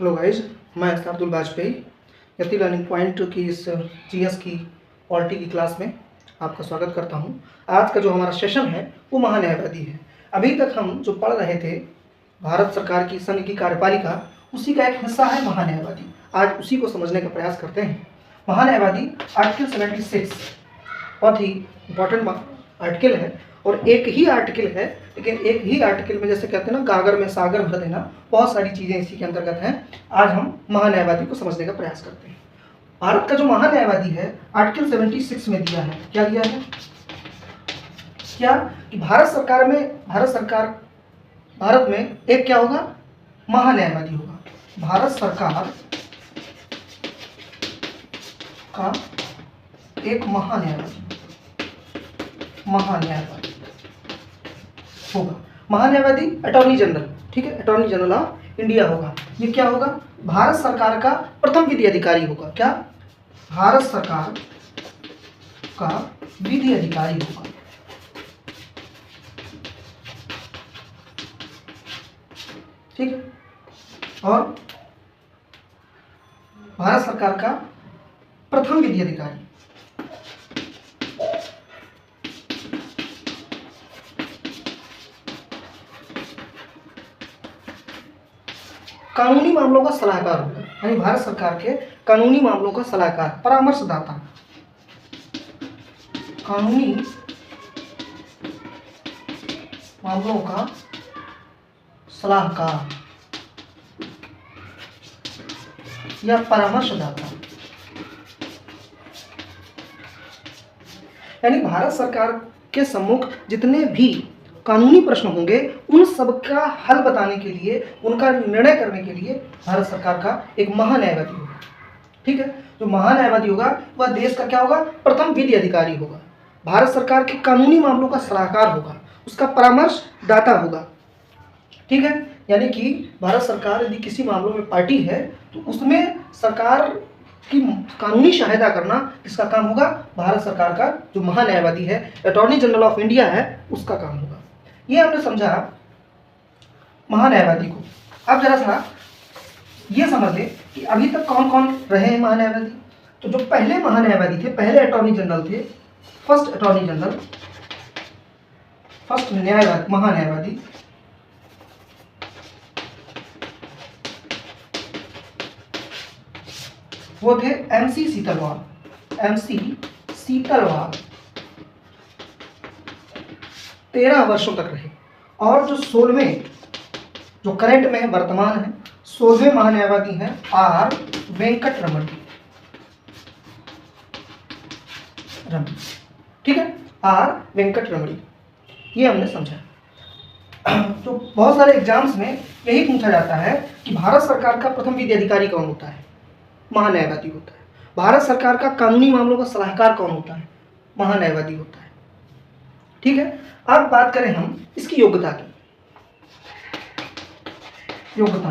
Hello guys, मैं अब्दुल वाजपेयी यति learning point की इस जीएस की पॉलिटी की क्लास में आपका स्वागत करता हूं। आज का जो हमारा सेशन है वो महान्यायवादी है। अभी तक हम जो पढ़ रहे थे भारत सरकार की संघ की कार्यपालिका, उसी का एक हिस्सा है महान्यायवादी। आज उसी को समझने का प्रयास करते हैं। महान्यायवादी आर्टिकल 76 बहुत ही इम्पोर्टेंट आर्टिकल है और एक ही आर्टिकल है, लेकिन एक ही आर्टिकल में जैसे कहते हैं ना, गागर में सागर भर देना, बहुत सारी चीज़ें इसी के अंतर्गत हैं। आज हम महान्यायवादी को समझने का प्रयास करते हैं। भारत का जो महान्यायवादी है आर्टिकल 76 में दिया है। क्या दिया है? क्या कि भारत में एक क्या होगा? महान्यायवादी होगा। भारत सरकार का एक महान्यायवादी होगा। महान्यायवादी अटॉर्नी जनरल, ठीक है, अटॉर्नी जनरल ऑफ इंडिया होगा। ये क्या होगा? भारत सरकार का प्रथम विधि अधिकारी होगा। क्या? भारत सरकार का विधि अधिकारी होगा। ठीक है, और भारत सरकार का प्रथम विधि अधिकारी। कानूनी मामलों का सलाहकार होगा, यानी भारत सरकार के कानूनी मामलों का सलाहकार, परामर्शदाता। कानूनी मामलों का सलाहकार या परामर्शदाता, यानी भारत सरकार के सम्मुख जितने भी कानूनी प्रश्न होंगे उन सब का हल बताने के लिए, उनका निर्णय करने के लिए भारत सरकार का एक महान्यायवादी होगा। ठीक है, जो महान्यायवादी होगा वह देश का क्या होगा? प्रथम विधि अधिकारी होगा। भारत सरकार के कानूनी मामलों का सलाहकार होगा, उसका परामर्शदाता होगा। ठीक है, यानी कि भारत सरकार यदि किसी मामलों में पार्टी है तो उसमें सरकार की कानूनी सहायता करना इसका काम होगा। भारत सरकार का जो महान्यायवादी है, अटॉर्नी जनरल ऑफ इंडिया है, उसका काम होगा। ये हमने समझा महान्यायवादी को। अब जरा सा ये समझ लें कि अभी तक कौन कौन रहे हैं महान्यायवादी। तो जो पहले महान्यायवादी थे, पहले अटॉर्नी जनरल थे, फर्स्ट अटॉर्नी जनरल, फर्स्ट महान्यायवादी, वो थे MC सीतलवाल। 13 वर्षों तक रहे। और जो 16वें, जो करंट में वर्तमान है, 16वें महान्यायवादी हैं R वेंकटरमण। ठीक है, R वेंकटरमण। ये हमने समझा। तो बहुत सारे एग्जाम्स में यही पूछा जाता है कि भारत सरकार का प्रथम विधि अधिकारी कौन होता है? महान्यायवादी होता है। भारत सरकार का कानूनी मामलों का सलाहकार कौन होता है? महान्यायवादी होता है। ठीक है, अब बात करें हम इसकी योग्यता की। योग्यता,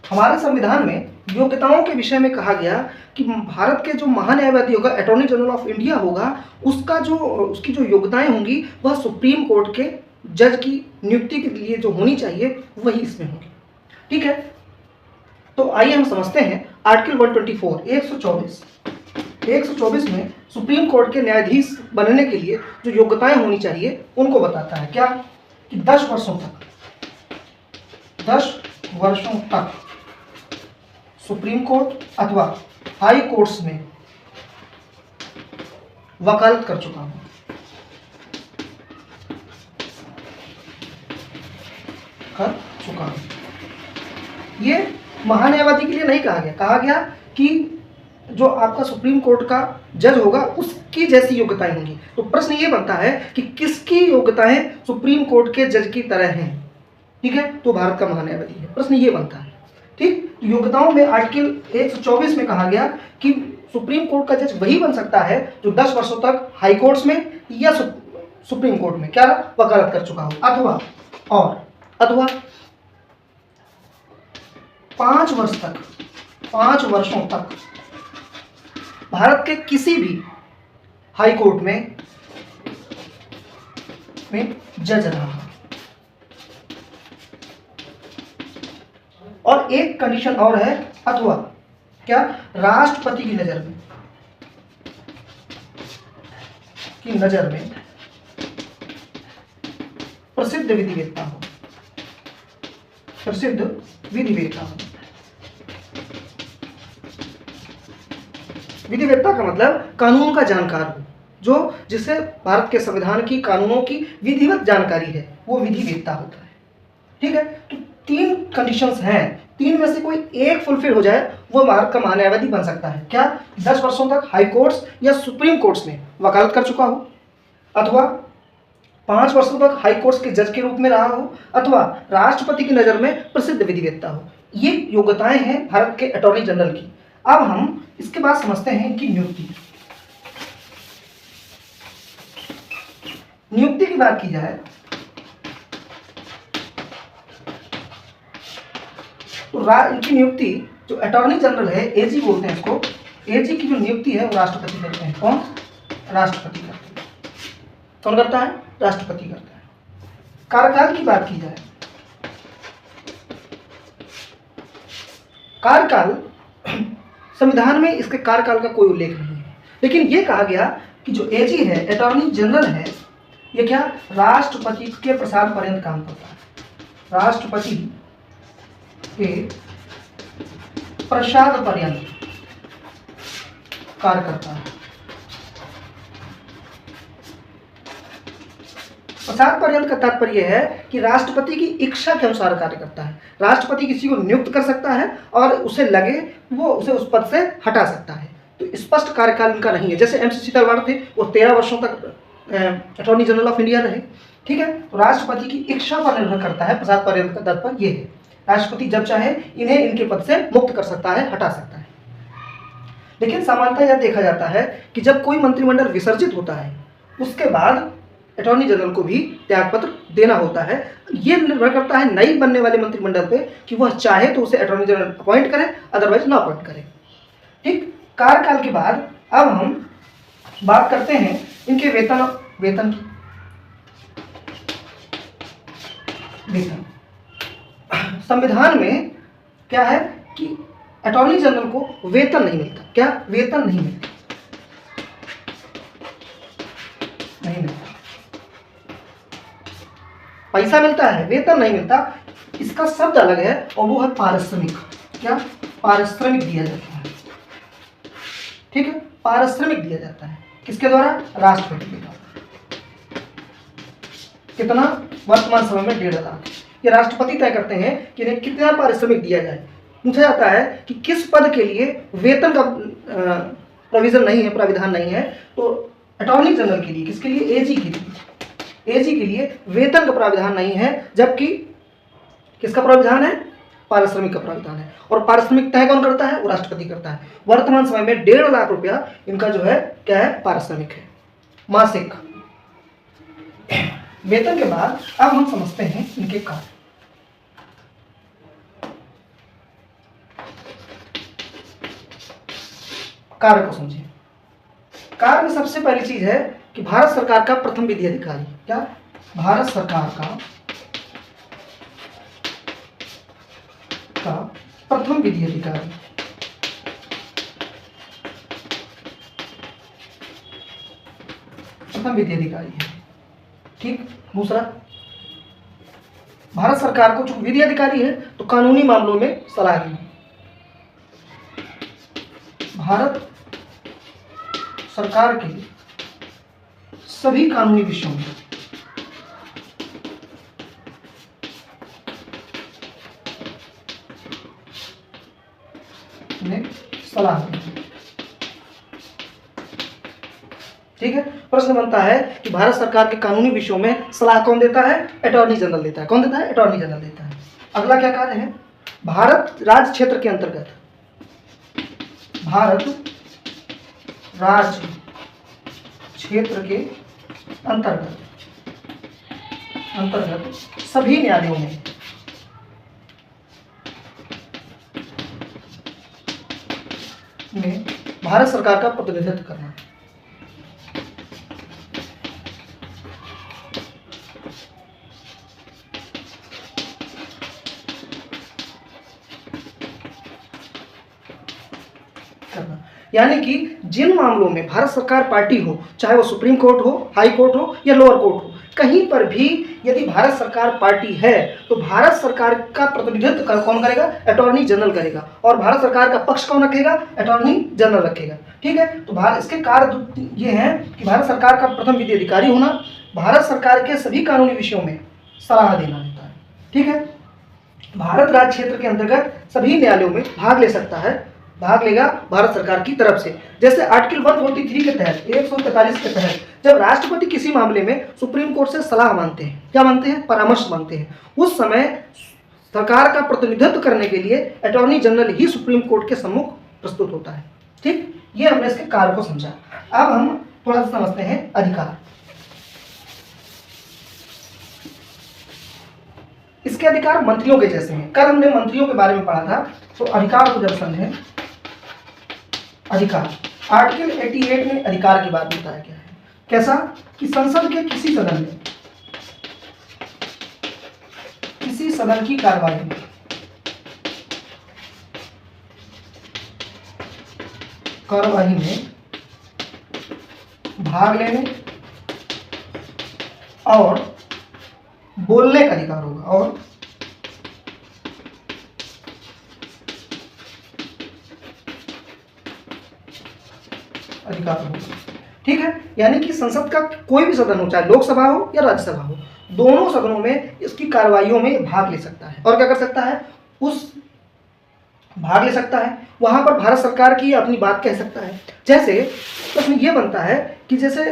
हमारे संविधान में योग्यताओं के विषय में कहा गया कि भारत के जो महान्यायवादी होगा, अटॉर्नी जनरल ऑफ इंडिया होगा, उसकी जो योग्यताएं होंगी वह सुप्रीम कोर्ट के जज की नियुक्ति के लिए जो होनी चाहिए वही इसमें होगी। ठीक है, तो आइए हम समझते हैं आर्टिकल 124 124 में सुप्रीम कोर्ट के न्यायाधीश बनने के लिए जो योग्यताएं होनी चाहिए उनको बताता है। क्या? कि 10 वर्षों तक सुप्रीम कोर्ट अथवा हाई कोर्ट्स में वकालत कर चुका हूं। ये महान्यायवादी के लिए नहीं कहा गया। कहा गया कि जो आपका सुप्रीम कोर्ट का जज होगा उसकी जैसी योग्यताएं होंगी। तो प्रश्न ये बनता है कि किसकी योग्यताएं सुप्रीम कोर्ट के जज की तरह हैं? ठीक है, तो भारत का महान्यायवादी है। प्रश्न ये बनता है। ठीक, योग्यताओं में आर्टिकल 124 में कहा गया कि सुप्रीम कोर्ट का जज वही बन सकता है जो 10 वर्षों तक हाई कोर्ट्स में या सुप्रीम कोर्ट में क्या वकालत कर चुका हो, अथवा 5 वर्षों तक भारत के किसी भी हाई कोर्ट में जज रहा। और और एक कंडीशन और है, अथवा क्या, राष्ट्रपति की नजर में प्रसिद्ध विधिवेत्ता हो, प्रसिद्ध विधिवेत्ता हो। विधिवेत्ता का मतलब कानून का जानकार हो, जो जिसे भारत के संविधान की, कानूनों की विधिवत जानकारी है, वो विधिवेत्ता होता है। ठीक है, तो 3 कंडीशंस हैं, 3 में से कोई एक फुलफिल हो जाए वो भारत का महान्यायवादी बन सकता है। क्या, 10 वर्षों तक हाई कोर्ट्स या सुप्रीम कोर्ट्स में वकालत कर चुका हो, अथवा 5 वर्षों तक हाई कोर्ट्स के जज के रूप में रहा हो, अथवा राष्ट्रपति की नज़र में प्रसिद्ध विधिवेत्ता हो। ये योग्यताएं हैं भारत के अटॉर्नी जनरल की। अब हम इसके बाद समझते हैं कि नियुक्ति की बात की जाए तो इनकी नियुक्ति, जो अटॉर्नी जनरल है, एजी बोलते हैं इसको, एजी की जो नियुक्ति है वो राष्ट्रपति करते हैं। कौन? राष्ट्रपति करते हैं। कौन करता है? राष्ट्रपति करता है। कार्यकाल की बात की जाए, कार्यकाल, संविधान में इसके कार्यकाल का कोई उल्लेख नहीं है, लेकिन ये कहा गया कि जो एजी है, अटॉर्नी जनरल है, ये क्या, राष्ट्रपति के प्रसाद पर्यंत काम करता है। राष्ट्रपति के प्रसाद पर्यंत कार्य करता है। प्रसाद पर्यंत का तात्पर्य है कि राष्ट्रपति की इच्छा के अनुसार कार्य करता है। राष्ट्रपति किसी को नियुक्त कर सकता है और उसे लगे वो उसे उस पद से हटा सकता है। तो स्पष्ट कार्यकाल इनका नहीं है। जैसे एमसीसी तलवार थे, वो 13 वर्षों तक अटॉर्नी जनरल ऑफ इंडिया रहे। ठीक है, तो राष्ट्रपति की इच्छा पर निर्भर करता है। प्रसाद पर्यंत का तात्पर्य ये है, राष्ट्रपति जब चाहे इन्हें इनके पद से मुक्त कर सकता है, हटा सकता है। लेकिन सामान्यतः यह देखा जाता है कि जब कोई मंत्रिमंडल विसर्जित होता है, उसके बाद अटॉर्नी जनरल को भी त्यागपत्र देना होता है। ये निर्भर करता है नई बनने वाले मंत्रिमंडल पे कि वह चाहे तो उसे अटॉर्नी जनरल अपॉइंट करे, अदरवाइज ना अपॉइंट करे। ठीक, कार्यकाल के बाद अब हम बात करते हैं इनके वेतन की। वेतन, संविधान में क्या है कि अटॉर्नी जनरल को वेतन नहीं मिलता। क्या? वेतन नहीं मिलता, नहीं मिलता। पैसा मिलता है, वेतन नहीं मिलता। इसका शब्द अलग है और वो है पारिश्रमिक। क्या? पारिश्रमिक दिया जाता है। ठीक है, पारिश्रमिक दिया जाता है किसके द्वारा? राष्ट्रपति के द्वारा। कितना? वर्तमान समय में 1.5 लाख। ये राष्ट्रपति तय करते हैं कि इन्हें कितना पारिश्रमिक दिया जाए। पूछा जाता है कि किस पद के लिए वेतन का प्रोविजन नहीं है, प्राविधान नहीं है, तो अटॉर्नी जनरल के लिए, किसके लिए? एजी के लिए। एजी के लिए वेतन का प्राविधान नहीं है, जबकि किसका प्राविधान है? पारिश्रमिक का प्राविधान है। और पारिश्रमिक तय कौन करता है? वो राष्ट्रपति करता है। वर्तमान समय में 1.5 लाख रुपया इनका जो है क्या है? पारिश्रमिक है, मासिक। वेतन के बाद अब हम समझते हैं इनके कार्य। कार्य को समझिए। कार्य में सबसे पहली चीज है कि भारत सरकार का प्रथम विधि अधिकारी। क्या? भारत सरकार का प्रथम विधि अधिकारी। प्रथम विधि अधिकारी है। ठीक। दूसरा, भारत सरकार को जो विधि अधिकारी है तो कानूनी मामलों में सलाह दी। भारत सरकार के सभी कानूनी विषयों में सलाह दी। ठीक है, प्रश्न बनता है कि भारत सरकार के कानूनी विषयों में सलाह कौन देता है? अटॉर्नी जनरल देता है। कौन देता है? अटॉर्नी जनरल देता है। अगला क्या कार्य है? भारत राज्य क्षेत्र के अंतर्गत, भारत राज्य क्षेत्र के अंतर्गत सभी न्यायालयों में भारत सरकार का प्रतिनिधित्व करना। यानी कि जिन मामलों में भारत सरकार पार्टी हो, चाहे वो सुप्रीम कोर्ट हो, हाई कोर्ट हो या लोअर कोर्ट हो, कहीं पर भी यदि भारत सरकार पार्टी है तो भारत सरकार का प्रतिनिधित्व कौन करेगा? अटॉर्नी जनरल करेगा। और भारत सरकार का पक्ष कौन रखेगा? अटॉर्नी जनरल रखेगा। ठीक है, तो इसके कार्य ये हैं कि भारत सरकार का प्रथम विधि अधिकारी होना, भारत सरकार के सभी कानूनी विषयों में सलाह देना होता है। ठीक है, भारत राज्य क्षेत्र के अंतर्गत सभी न्यायालयों में भाग लेगा भारत सरकार की तरफ से। जैसे आर्टिकल 143 के तहत, 143 के तहत जब राष्ट्रपति किसी मामले में सुप्रीम कोर्ट से सलाह मांगते हैं, क्या मांगते हैं? परामर्श मांगते हैं। उस समय सरकार का प्रतिनिधित्व करने के लिए अटॉर्नी जनरल ही सुप्रीम कोर्ट के सम्मुख प्रस्तुत होता है। ठीक, ये हमने इसके कार्य को समझा। अब हम थोड़ा सा समझते हैं अधिकार। इसके अधिकार मंत्रियों के जैसे हैं। कल हमने मंत्रियों के बारे में पढ़ा था, तो अधिकार को जब समझें, अधिकार आर्टिकल 88 में अधिकार की बात बताया गया है। कैसा? कि संसद के किसी सदन की कार्यवाही में भाग लेने और बोलने का अधिकार होगा, और अधिकार होगा। ठीक है, यानी कि संसद का कोई भी सदन हो, चाहे लोकसभा हो या राज्यसभा हो, दोनों सदनों में इसकी कार्रवाइयों में भाग ले सकता है। और क्या कर सकता है? भाग ले सकता है। वहां पर भारत सरकार की अपनी बात कह सकता है। जैसे प्रश्न ये बनता है कि जैसे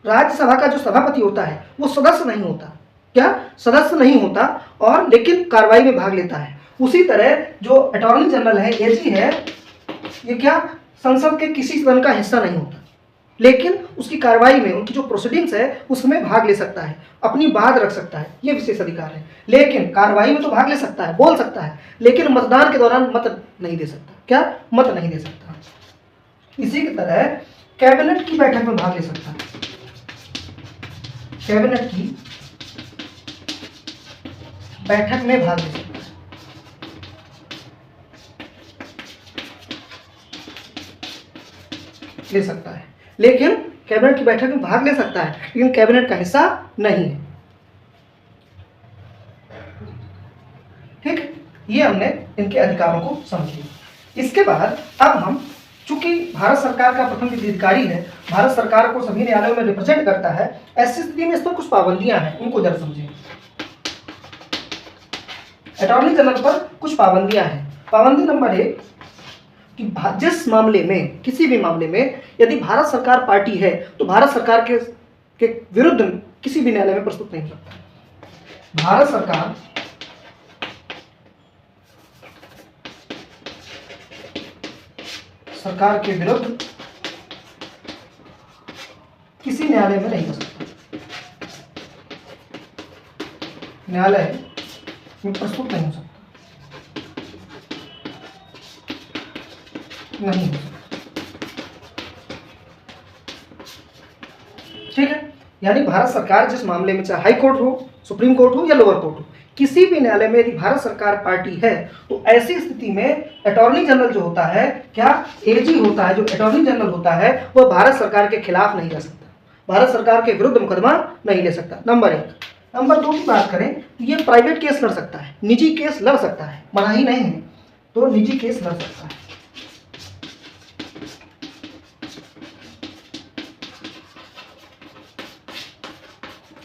राज्यसभा का जो सभापति होता है वो सदस्य नहीं होता, क्या? सदस्य नहीं होता, और लेकिन कार्रवाई में भाग लेता है। उसी तरह जो अटॉर्नी जनरल है, एजी है, ये क्या? संसद के किसी सदन का हिस्सा नहीं होता, लेकिन उसकी कार्रवाई में, उनकी जो प्रोसीडिंग्स है उसमें भाग ले सकता है, अपनी बात रख सकता है। ये विशेष अधिकार है। लेकिन कार्रवाई में तो भाग ले सकता है, बोल सकता है, लेकिन मतदान के दौरान मत नहीं दे सकता। क्या? मत नहीं दे सकता। इसी की तरह कैबिनेट की बैठक में भाग ले सकता है। कैबिनेट की बैठक में भाग ले सकता है, ले सकता है। लेकिन कैबिनेट की बैठक में भाग ले सकता है, लेकिन कैबिनेट का हिस्सा नहीं है। ठीक, ये हमने इनके अधिकारों को समझ लिया। इसके बाद अब हम, चूंकि भारत सरकार का प्रथम विधि अधिकारी है, भारत सरकार को सभी न्यायालयों में रिप्रेजेंट करता है, ऐसी स्थिति में इस पर कुछ पाबंदियां हैं, उनको जरा समझें। अटॉर्नी जनरल पर कुछ पाबंदियां हैं। पाबंदी नंबर 1 कि जिस मामले में, किसी भी मामले में यदि भारत सरकार पार्टी है तो भारत सरकार के विरुद्ध किसी भी न्यायालय में प्रस्तुत नहीं हो सकता। भारत सरकार के विरुद्ध किसी न्यायालय में नहीं हो सकता, न्यायालय में प्रस्तुत नहीं हो सकता, नहीं हो सकता। ठीक है, यानी भारत सरकार जिस मामले में, चाहे हाई कोर्ट हो, सुप्रीम कोर्ट हो या लोअर कोर्ट हो, किसी भी न्यायालय में यदि भारत सरकार पार्टी है तो ऐसी स्थिति में अटॉर्नी जनरल जो होता है, क्या? एजी होता है, जो अटॉर्नी जनरल होता है, वह भारत सरकार के खिलाफ नहीं जा सकता, भारत सरकार के विरुद्ध मुकदमा नहीं ले सकता। नंबर 1। नंबर 2 की बात करें तो ये प्राइवेट केस लड़ सकता है, निजी केस लड़ सकता है, मनाही नहीं है, तो निजी केस लड़ सकता है।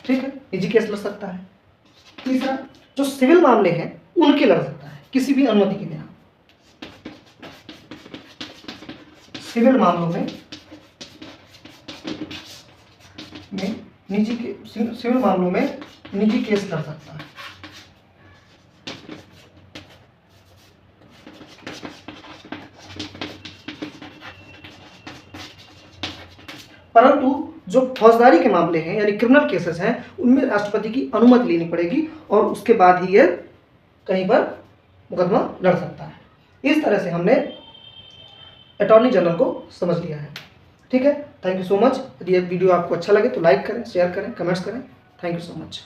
ठीक है, निजी केस लड़ सकता है। तीसरा, जो सिविल मामले हैं उनके लड़ सकता है किसी भी अनुमति के बिना। सिविल मामलों में सिविल मामलों में निजी केस लड़ सकता है। परंतु जो फौजदारी के मामले हैं, यानी क्रिमिनल केसेस हैं, उनमें राष्ट्रपति की अनुमति लेनी पड़ेगी और उसके बाद ही यह कहीं पर मुकदमा लड़ सकता है। इस तरह से हमने अटॉर्नी जनरल को समझ लिया है। ठीक है, थैंक यू सो मच। यदि ये वीडियो आपको अच्छा लगे तो लाइक करें, शेयर करें, कमेंट्स करें। Thank you so much.